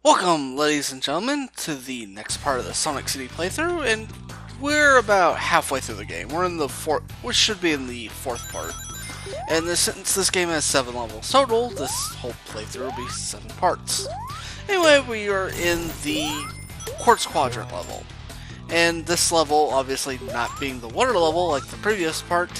Welcome, ladies and gentlemen, to the next part of the Sonic City playthrough, and we're about halfway through the game. We're in the fourth, which should be in the fourth part. And since this game has 7 levels total, this whole playthrough will be 7 parts. Anyway, we are in the Quartz Quadrant level. And this level, obviously not being the water level like the previous part,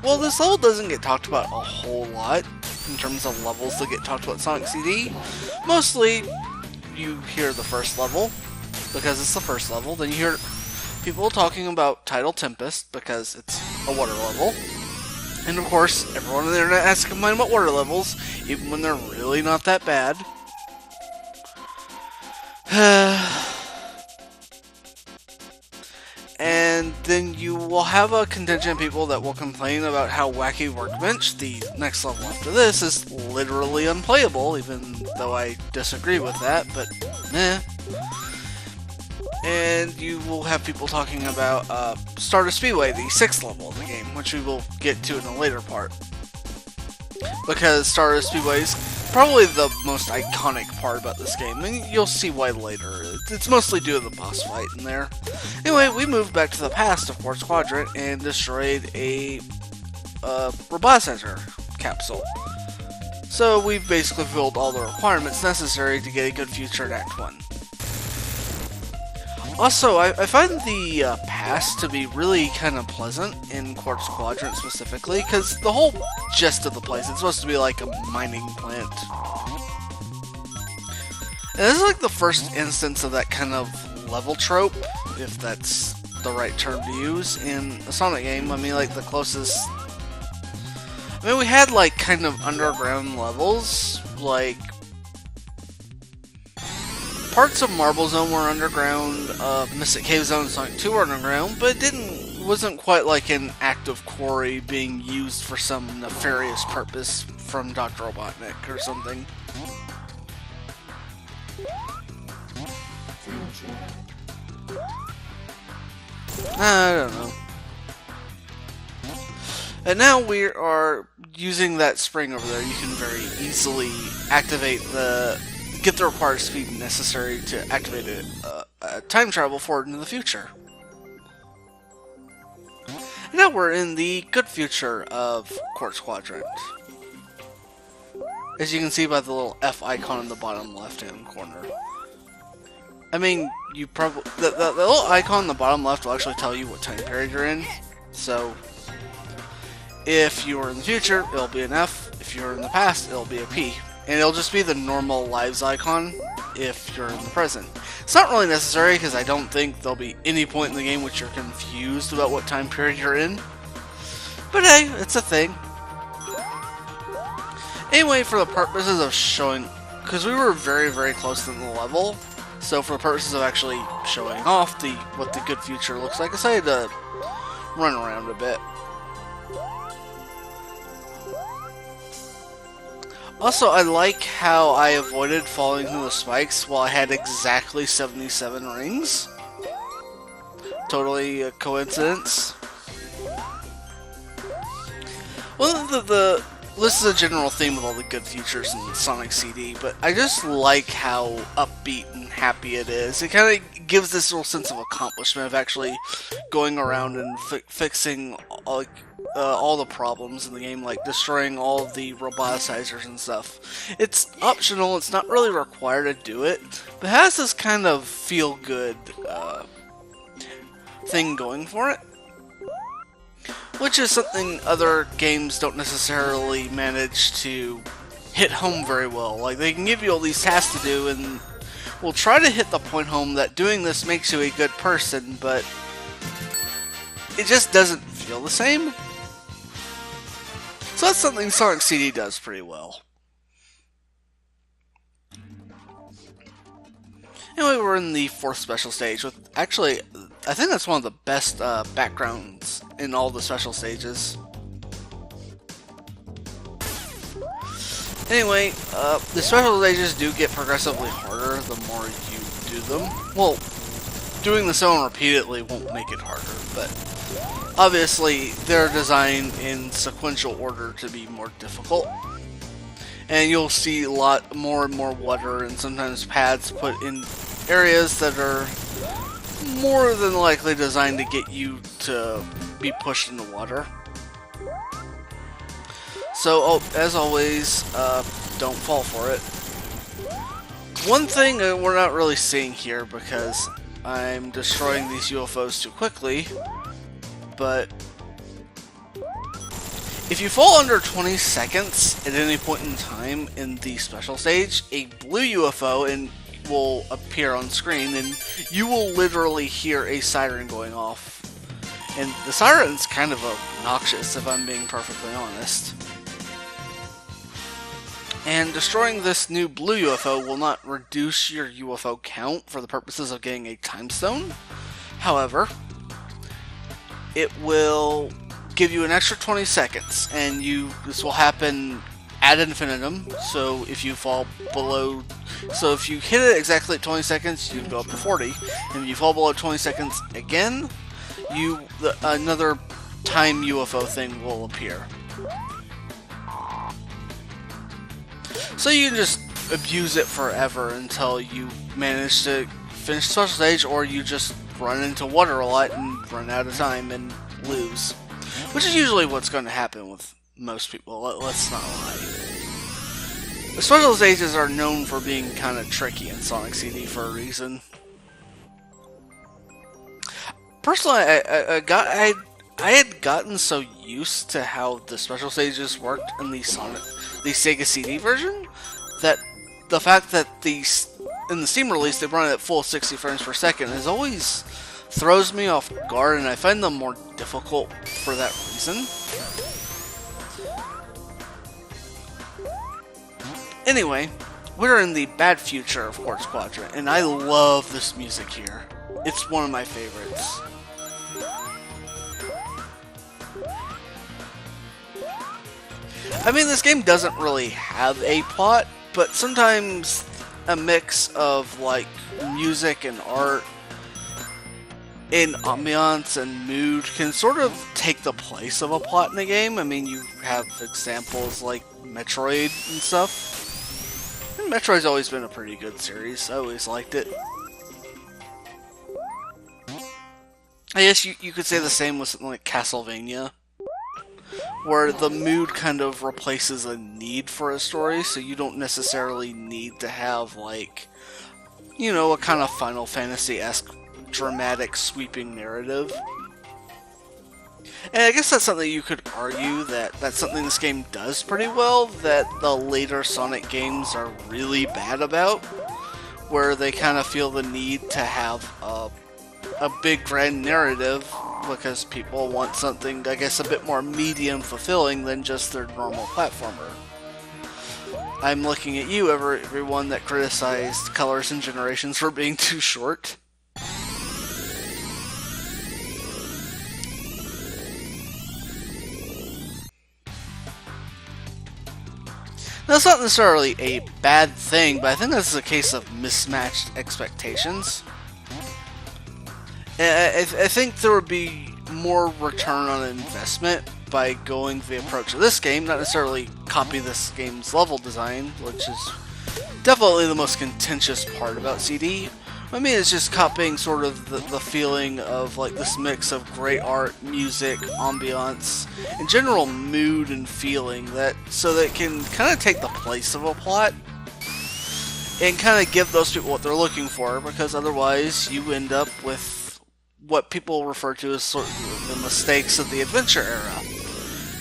well, this level doesn't get talked about a whole lot in terms of levels that get talked about in Sonic CD. Mostly, you hear the first level, because it's the first level. Then you hear people talking about Tidal Tempest, because it's a water level. And of course, everyone on the internet has to complain about water levels, even when they're really not that bad. And then you will have a contingent of people that will complain about how Wacky Workbench, the next level after this, is literally unplayable, even though I disagree with that, but eh. And you will have people talking about Stardust Speedway, the 6th level of the game, which we will get to in a later part. Because Stardust Speedway is probably the most iconic part about this game, and you'll see why later. It's mostly due to the boss fight in there. Anyway, we moved back to the past of Quartz Quadrant and destroyed a Roboticizer capsule. So we've basically fulfilled all the requirements necessary to get a good future in Act 1. Also, I find the past to be really kind of pleasant in Quartz Quadrant specifically, because the whole gist of the place, it's supposed to be like a mining plant. And this is like the first instance of that kind of level trope, if that's the right term to use, in a Sonic game. I mean, like the closest... I mean, we had like kind of underground levels, like... Parts of Marble Zone were underground, Mystic Cave Zone and Sonic 2 were underground, but it wasn't quite like an active quarry being used for some nefarious purpose from Dr. Robotnik or something. I don't know. And now we are using that spring over there. You can very easily activate get the required speed necessary to activate a time travel forward into the future. And now we're in the good future of Quartz Quadrant. As you can see by the little F icon in the bottom left-hand corner. I mean, you probably... The little icon in the bottom left will actually tell you what time period you're in. So, if you are in the future, it'll be an F. If you're in the past, it'll be a P. And it'll just be the normal lives icon if you're in the present. It's not really necessary because I don't think there'll be any point in the game which you're confused about what time period you're in. But hey, it's a thing. Anyway, for the purposes of showing... Because we were very, very close to the level, so for the purposes of actually showing off what the good future looks like, I decided to run around a bit. Also, I like how I avoided falling through the spikes while I had exactly 77 rings. Totally a coincidence. Well, this is a general theme with all the good features in Sonic CD, but I just like how upbeat and happy it is. It kind of gives this little sense of accomplishment of actually going around and fixing all the problems in the game, like destroying all of the roboticizers and stuff. It's optional, it's not really required to do it, but it has this kind of feel-good thing going for it. Which is something other games don't necessarily manage to hit home very well. Like, they can give you all these tasks to do, and will try to hit the point home that doing this makes you a good person, but it just doesn't feel the same. So that's something Sonic CD does pretty well. Anyway, we're in the 4th special stage with, actually, I think that's one of the best backgrounds in all the special stages. Anyway, the special stages do get progressively harder the more you do them. Well, doing the song repeatedly won't make it harder, but obviously they're designed in sequential order to be more difficult. And you'll see a lot more and more water, and sometimes paths put in areas that are more than likely designed to get you to be pushed in the water. So, as always, don't fall for it. One thing we're not really seeing here because I'm destroying these UFOs too quickly, but if you fall under 20 seconds at any point in time in the special stage, a blue UFO will appear on screen, and you will literally hear a siren going off. And the siren's kind of obnoxious, if I'm being perfectly honest. And destroying this new blue UFO will not reduce your UFO count for the purposes of getting a time stone. However, it will give you an extra 20 seconds, and this will happen ad infinitum. So if you fall below, so if you hit it exactly at 20 seconds, you can go up to 40, and if you fall below 20 seconds again, another time UFO thing will appear. So you can just abuse it forever until you manage to finish the special stage, or you just run into water a lot and run out of time and lose. Which is usually what's going to happen with most people, let's not lie. The special stages are known for being kind of tricky in Sonic CD for a reason. Personally, I had gotten so used to how the special stages worked in the Sega CD version, that the fact that in the Steam release they run it at full 60 frames per second is always throws me off guard, and I find them more difficult for that reason. Anyway, we're in the bad future of Quartz Quadrant, and I love this music here. It's one of my favorites. I mean, this game doesn't really have a plot, but sometimes a mix of like music and art and ambiance and mood can sort of take the place of a plot in a game. I mean, you have examples like Metroid and stuff. And Metroid's always been a pretty good series. I always liked it. I guess you could say the same with something like Castlevania, where the mood kind of replaces a need for a story, so you don't necessarily need to have, like, you know, a kind of Final Fantasy-esque dramatic sweeping narrative. And I guess that's something you could argue that's something this game does pretty well, that the later Sonic games are really bad about, where they kind of feel the need to have a big grand narrative because people want something, I guess, a bit more medium fulfilling than just their normal platformer. I'm looking at you, everyone that criticized Colors and Generations for being too short. That's not necessarily a bad thing, but I think this is a case of mismatched expectations. I think there would be more return on investment by going the approach of this game, not necessarily copy this game's level design, which is definitely the most contentious part about CD. I mean, it's just copying sort of the feeling of like this mix of great art, music, ambiance, and general mood and feeling, so that it can kind of take the place of a plot and kind of give those people what they're looking for, because otherwise you end up with what people refer to as sort of the mistakes of the adventure era.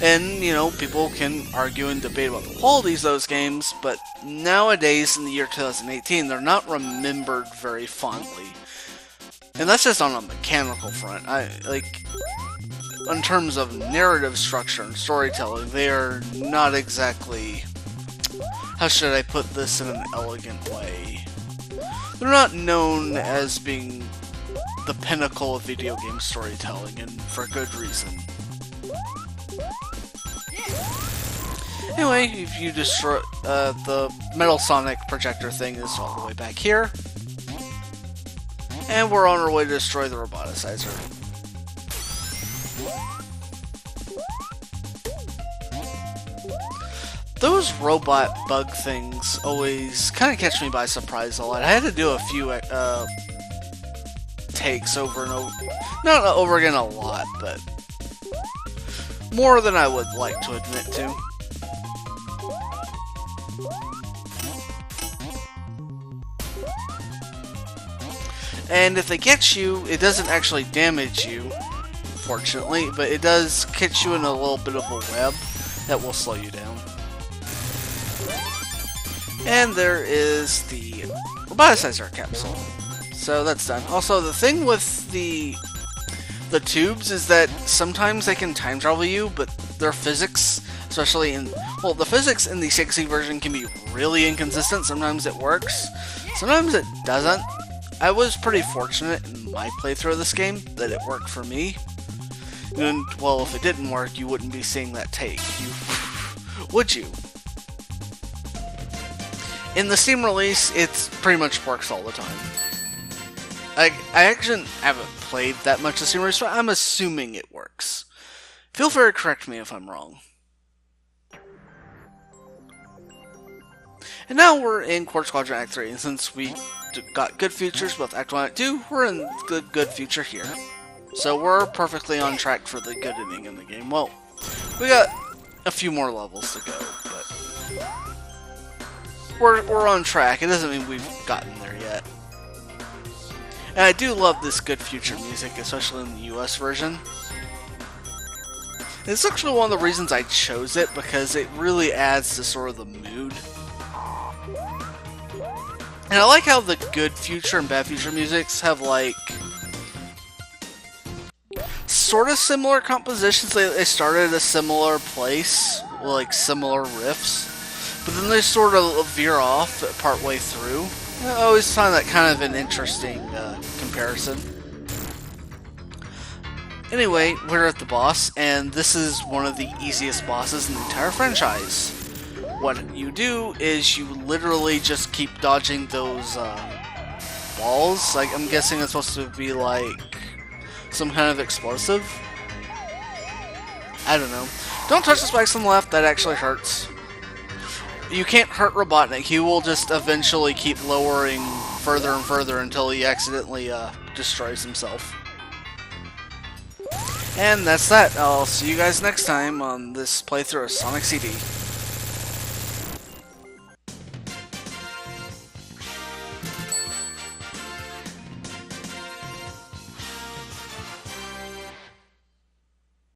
And, you know, people can argue and debate about the qualities of those games, but nowadays, in the year 2018, they're not remembered very fondly. And that's just on a mechanical front. In terms of narrative structure and storytelling, they are not exactly, how should I put this in an elegant way? They're not known as being the pinnacle of video game storytelling, and for good reason. Anyway, if you destroy the Metal Sonic projector thing is all the way back here, and we're on our way to destroy the roboticizer. Those robot bug things always kind of catch me by surprise a lot. I had to do a few takes over and over. Not over again a lot, but more than I would like to admit to. And if they get you, it doesn't actually damage you, fortunately, but it does catch you in a little bit of a web that will slow you down. And there is the roboticizer capsule. So that's done. Also, the thing with the tubes is that sometimes they can time travel you, but their physics, especially in, well, the physics in the 60 version can be really inconsistent. Sometimes it works, sometimes it doesn't. I was pretty fortunate in my playthrough of this game that it worked for me. And, well, if it didn't work, you wouldn't be seeing that take. Would you? In the Steam release, it pretty much works all the time. I actually haven't played that much of Steam release, so I'm assuming it works. Feel free to correct me if I'm wrong. And now we're in Quartz Quadrant Act 3, and since we got good futures both Act 1 and Act 2, we're in good future here. So we're perfectly on track for the good ending in the game. Well, we got a few more levels to go, but we're on track. It doesn't mean we've gotten there yet. And I do love this good future music, especially in the US version. It's actually one of the reasons I chose it, because it really adds to sort of the mood. And I like how the good future and bad future musics have, like, sort of similar compositions. They started at a similar place, like similar riffs, but then they sort of veer off partway through. I always find that kind of an interesting comparison. Anyway, we're at the boss, and this is one of the easiest bosses in the entire franchise. What you do is you literally just keep dodging those balls. Like, I'm guessing it's supposed to be like some kind of explosive. I don't know. Don't touch the spikes on the left, that actually hurts. You can't hurt Robotnik. He will just eventually keep lowering further and further until he accidentally destroys himself. And that's that. I'll see you guys next time on this playthrough of Sonic CD.